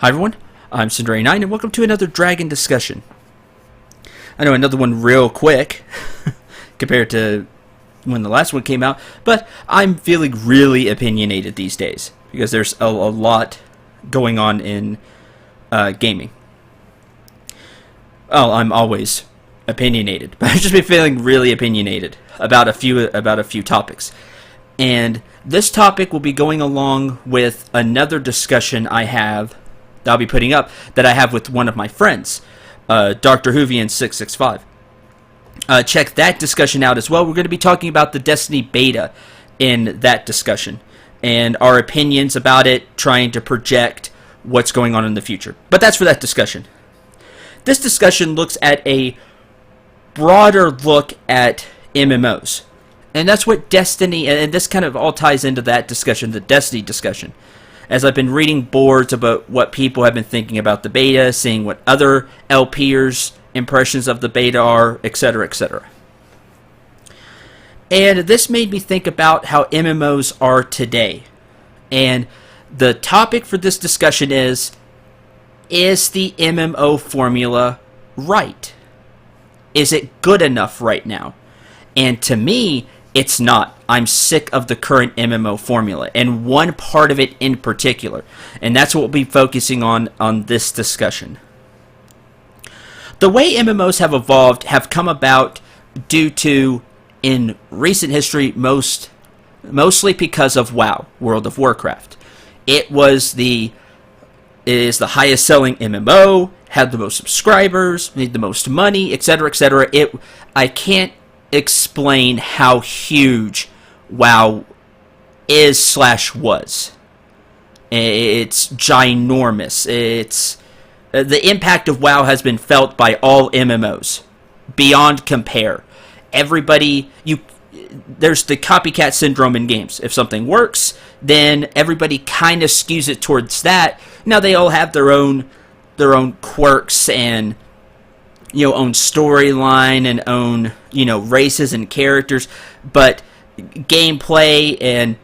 Hi everyone, I'm Cinderay9 and welcome to another Dragon discussion. I know another one real quick compared to when the last one came out, but I'm feeling really opinionated these days because there's a lot going on in gaming. Oh, I'm always opinionated, but I've just been feeling really opinionated about a few topics. And this topic will be going along with another discussion I have that I'll be putting up that I have with one of my friends, Dr. Hoovian665. Check that discussion out as well. We're going to be talking about the Destiny beta in that discussion and our opinions about it, trying to project what's going on in the future. But that's for that discussion. This discussion looks at a broader look at MMOs. And that's what Destiny, and this kind of all ties into that discussion, the Destiny discussion. As I've been reading boards about what people have been thinking about the beta, seeing what other LPers' impressions of the beta are, etc., etc. And this made me think about how MMOs are today. And the topic for this discussion is the MMO formula right? Is it good enough right now? And to me, it's not. I'm sick of the current MMO formula, and one part of it in particular. And that's what we'll be focusing on this discussion. The way MMOs have evolved have come about due to, in recent history, mostly because of WoW, World of Warcraft. It is the highest selling MMO, had the most subscribers, made the most money, etc., etc. I can't explain how huge WoW is/was. It's ginormous. The impact of WoW has been felt by all MMOs beyond compare. There's the copycat syndrome in games. If something works, then everybody kind of skews it towards that. Now they all have their own quirks and own storyline and own races and characters, but gameplay and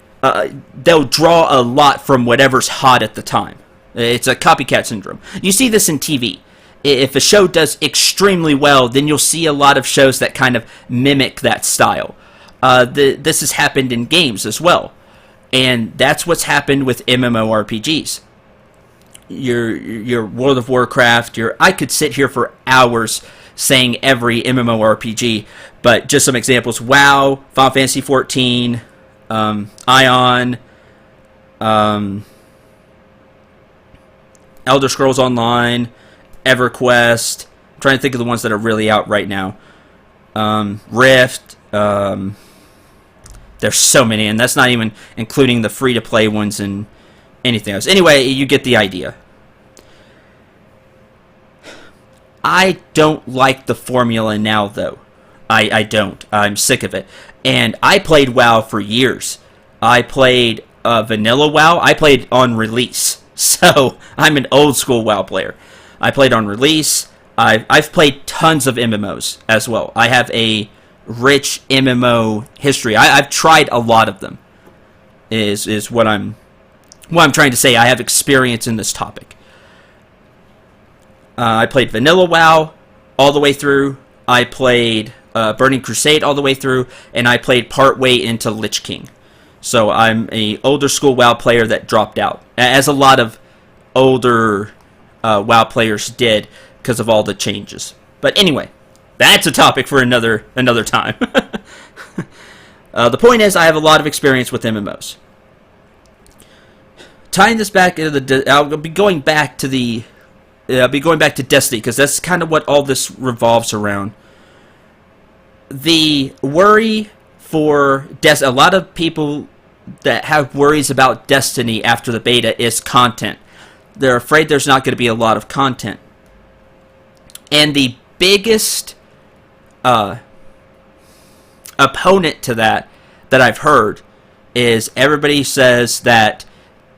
they'll draw a lot from whatever's hot at the time. It's a copycat syndrome. You see this in TV. If a show does extremely well, then you'll see a lot of shows that kind of mimic that style. This has happened in games as well, and that's what's happened with MMORPGs. Your World of Warcraft, I could sit here for hours saying every MMORPG, but just some examples: WoW, Final Fantasy XIV, Ion, Elder Scrolls Online, EverQuest. I'm trying to think of the ones that are really out right now. Rift. There's so many, and that's not even including the free-to-play ones and anything else. Anyway, you get the idea. I don't like the formula now, though. I don't. I'm sick of it. And I played WoW for years. I played vanilla WoW. I played on release. So, I'm an old-school WoW player. I played on release. I've played tons of MMOs as well. I have a rich MMO history. I've tried a lot of them, is what I'm trying to say. I have experience in this topic. I played vanilla WoW all the way through. I played Burning Crusade all the way through, and I played partway into Lich King. So I'm a older school WoW player that dropped out, as a lot of older WoW players did because of all the changes. But anyway, that's a topic for another time. The point is, I have a lot of experience with MMOs. Tying this back into I'll be going back to Destiny, because that's kind of what all this revolves around. The worry for a lot of people that have worries about Destiny after the beta is content. They're afraid there's not going to be a lot of content. And the biggest opponent to that I've heard is everybody says that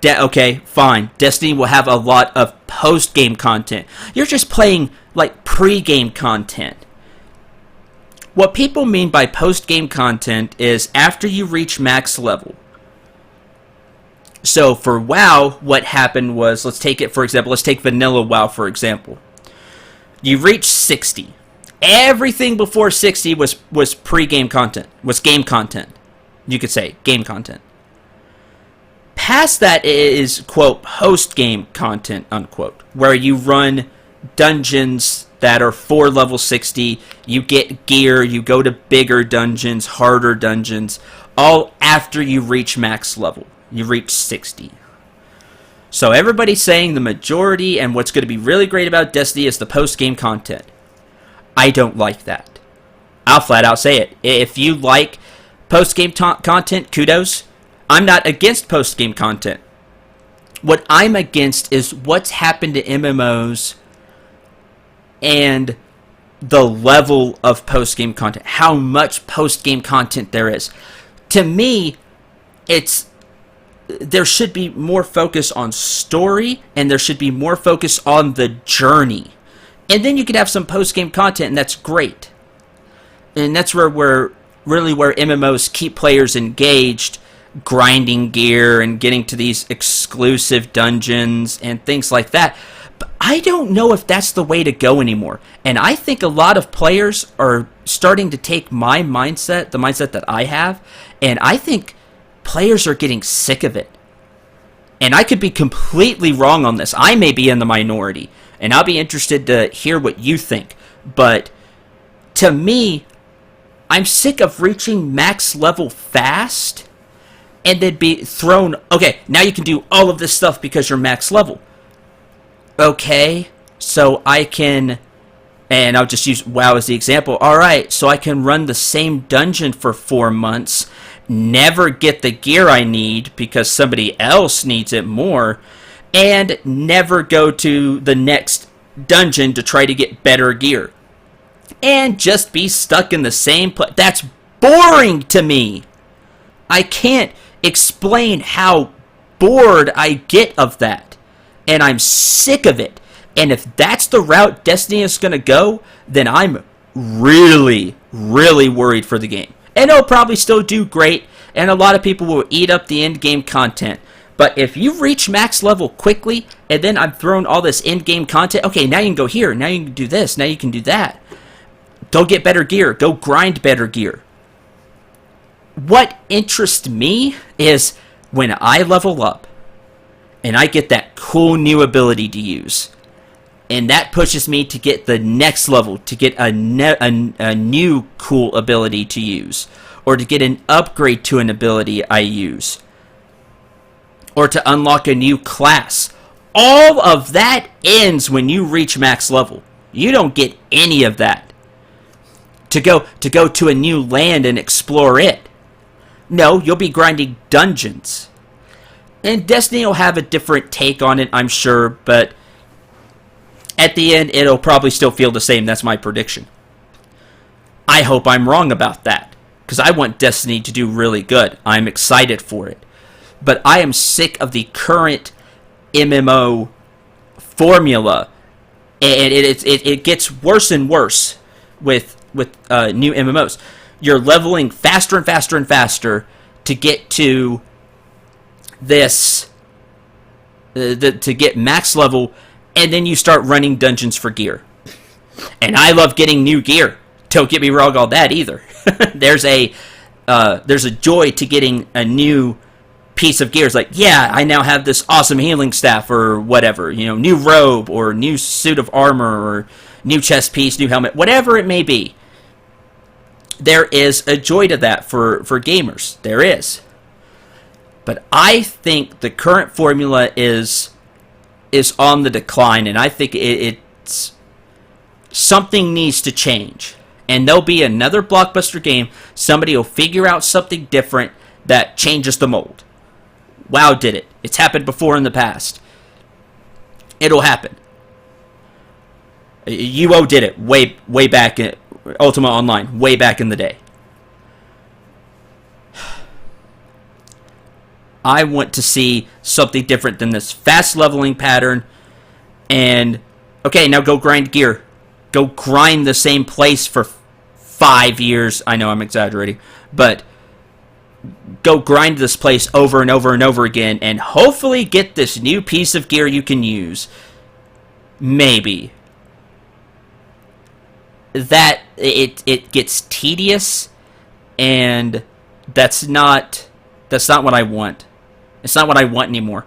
okay, fine, Destiny will have a lot of post-game content. You're just playing like pre-game content. What people mean by post-game content is after you reach max level, So for WoW, what happened was, let's take vanilla WoW for example. You reach 60. Everything before 60 was pre-game content, was game content. You could say game content. Past that is, quote, post-game content, unquote, where you run dungeons that are for level 60, you get gear, you go to bigger dungeons, harder dungeons, all after you reach max level. You reach 60. So everybody's saying the majority and what's going to be really great about Destiny is the post-game content. I don't like that. I'll flat out say it. If you like post-game content, kudos. I'm not against post-game content. What I'm against is what's happened to MMOs and the level of post-game content. How much post-game content there is. To me, there should be more focus on story, and there should be more focus on the journey. And then you could have some post-game content, and that's great. And that's where MMOs keep players engaged, grinding gear and getting to these exclusive dungeons and things like that. But I don't know if that's the way to go anymore. And I think a lot of players are starting to take my mindset, the mindset that I have, and I think players are getting sick of it. And I could be completely wrong on this. I may be in the minority, and I'll be interested to hear what you think. But to me, I'm sick of reaching max level fast and then be thrown, okay, now you can do all of this stuff because you're max level. Okay, so I can, and I'll just use WoW as the example. Alright, so I can run the same dungeon for 4 months, never get the gear I need because somebody else needs it more, and never go to the next dungeon to try to get better gear. And just be stuck in the same place. That's boring to me. I can't explain how bored I get of that. And I'm sick of it. And if that's the route Destiny is going to go, then I'm really, really worried for the game. And it'll probably still do great, and a lot of people will eat up the end-game content. But if you reach max level quickly, and then I'm throwing all this end-game content, okay, now you can go here, now you can do this, now you can do that. Go get better gear, go grind better gear. What interests me is when I level up, and I get that cool new ability to use. And that pushes me to get the next level, to get a new cool ability to use. Or to get an upgrade to an ability I use. Or to unlock a new class. All of that ends when you reach max level. You don't get any of that. To go to a new land and explore it. No, you'll be grinding dungeons. And Destiny will have a different take on it, I'm sure, but at the end, it'll probably still feel the same. That's my prediction. I hope I'm wrong about that, because I want Destiny to do really good. I'm excited for it. But I am sick of the current MMO formula, and it gets worse and worse with new MMOs. You're leveling faster and faster and faster to get to this, to get max level, and then you start running dungeons for gear. And I love getting new gear. Don't get me wrong on that either. There's a joy to getting a new piece of gear. It's like, yeah, I now have this awesome healing staff or whatever, new robe or new suit of armor or new chest piece, new helmet, whatever it may be. There is a joy to that for gamers. There is. But I think the current formula is on the decline, and I think it's something needs to change. And there'll be another blockbuster game. Somebody will figure out something different that changes the mold. WoW did it. It's happened before in the past. It'll happen. UO did it way back in Ultima Online, way back in the day. I want to see something different than this fast leveling pattern. And, okay, now go grind gear. Go grind the same place for 5 years. I know I'm exaggerating. But go grind this place over and over and over again and hopefully get this new piece of gear you can use. Maybe. That it gets tedious, and that's not what I want. It's not what I want anymore.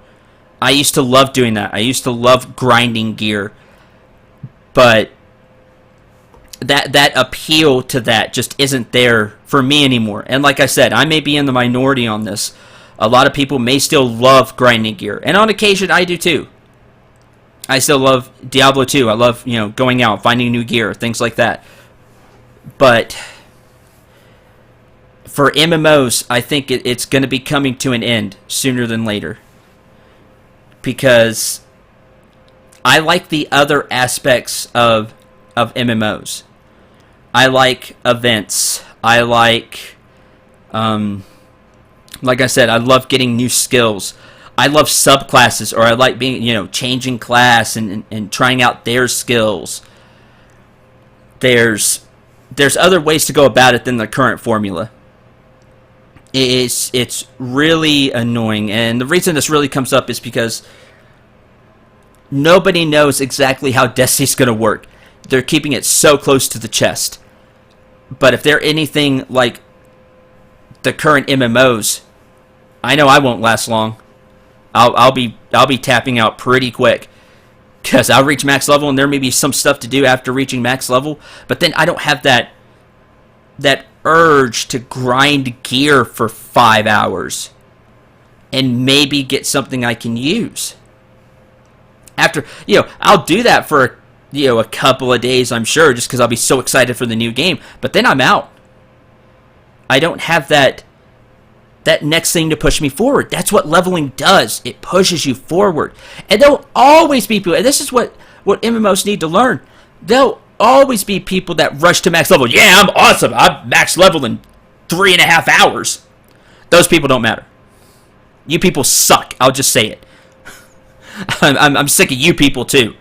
I used to love doing that. I used to love grinding gear, but that appeal to that just isn't there for me anymore. And like I said, I may be in the minority on this. A lot of people may still love grinding gear, and on occasion I do too. I still love Diablo 2. I love, going out, finding new gear, things like that. But for MMOs, I think it's going to be coming to an end sooner than later. Because I like the other aspects of MMOs. I like events. I like I said, I love getting new skills. I love subclasses, or I like being, changing class and trying out their skills. There's other ways to go about it than the current formula. It's really annoying, and the reason this really comes up is because nobody knows exactly how Destiny's going to work. They're keeping it so close to the chest. But if they're anything like the current MMOs, I know I won't last long. I'll be tapping out pretty quick, because I'll reach max level and there may be some stuff to do after reaching max level, but then I don't have that urge to grind gear for 5 hours and maybe get something I can use. After, I'll do that for a couple of days, I'm sure, just because I'll be so excited for the new game, but then I'm out. I don't have that next thing to push me forward. That's what leveling does. It pushes you forward. And there'll always be people, and this is what MMOs need to learn. There'll always be people that rush to max level. Yeah, I'm awesome. I'm max level in 3.5 hours. Those people don't matter. You people suck. I'll just say it. I'm sick of you people too.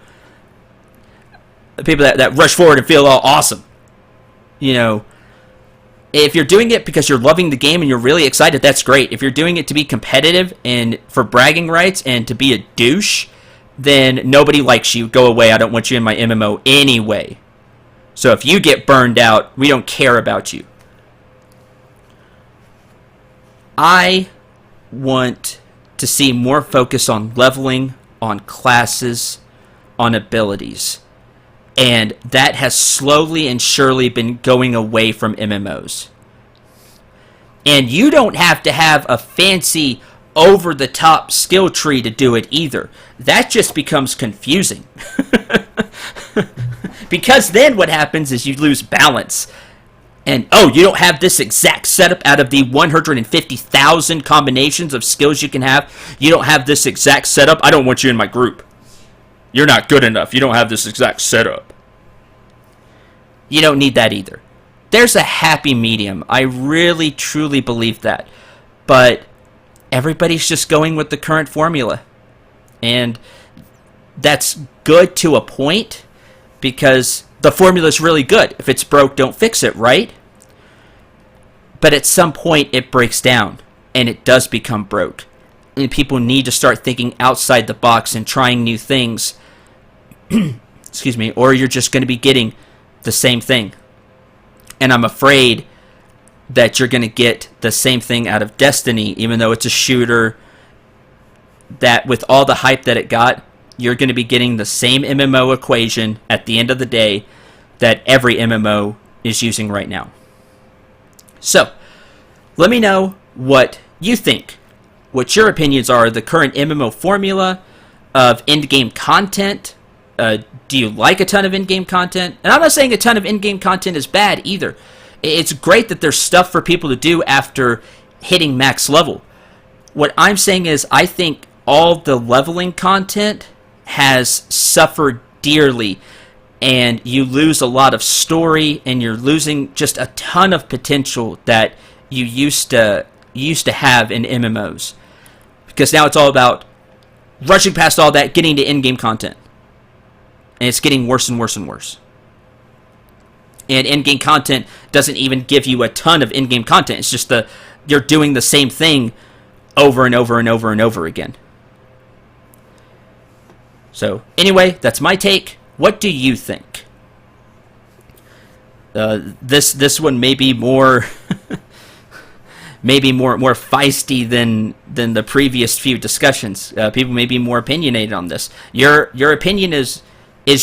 The people that rush forward and feel all awesome. If you're doing it because you're loving the game and you're really excited, that's great. If you're doing it to be competitive and for bragging rights and to be a douche, then nobody likes you. Go away. I don't want you in my MMO anyway. So if you get burned out, we don't care about you. I want to see more focus on leveling, on classes, on abilities. And that has slowly and surely been going away from MMOs. And you don't have to have a fancy, over-the-top skill tree to do it either. That just becomes confusing. Because then what happens is you lose balance. And, you don't have this exact setup out of the 150,000 combinations of skills you can have. You don't have this exact setup. I don't want you in my group. You're not good enough. You don't have this exact setup. You don't need that either. There's a happy medium. I really, truly believe that. But everybody's just going with the current formula. And that's good to a point, because the formula's really good. If it's broke, don't fix it, right? But at some point, it breaks down. And it does become broke. And people need to start thinking outside the box and trying new things. Excuse me. Or you're just going to be getting the same thing. And I'm afraid that you're going to get the same thing out of Destiny, even though it's a shooter, that with all the hype that it got, you're going to be getting the same MMO equation at the end of the day that every MMO is using right now. So, let me know what you think, what your opinions are of the current MMO formula of in-game content. Do you like a ton of in-game content? And I'm not saying a ton of in-game content is bad either. It's great that there's stuff for people to do after hitting max level. What I'm saying is I think all the leveling content has suffered dearly, and you lose a lot of story, and you're losing just a ton of potential that you used to have in MMOs. Because now it's all about rushing past all that, getting to in-game content. And it's getting worse and worse and worse. And in-game content doesn't even give you a ton of in-game content. It's just the you're doing the same thing over and over and over and over again. So anyway, that's my take. What do you think? This one may be more maybe more feisty than the previous few discussions. People may be more opinionated on this. Your opinion is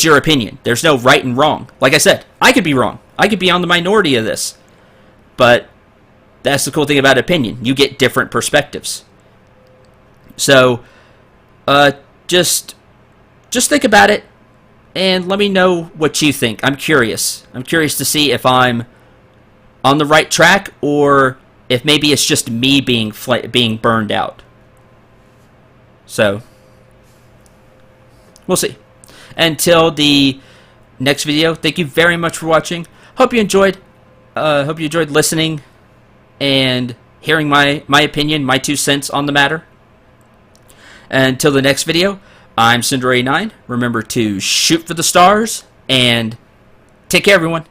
your opinion. There's no right and wrong. Like I said, I could be wrong. I could be on the minority of this. But that's the cool thing about opinion. You get different perspectives. So just think about it and let me know what you think. I'm curious. I'm curious to see if I'm on the right track or if maybe it's just me being burned out. So we'll see. Until the next video, thank you very much for watching. Hope you enjoyed. Hope you enjoyed listening and hearing my opinion, my 2 cents on the matter. Until the next video, I'm Cinder89. Remember to shoot for the stars and take care, everyone.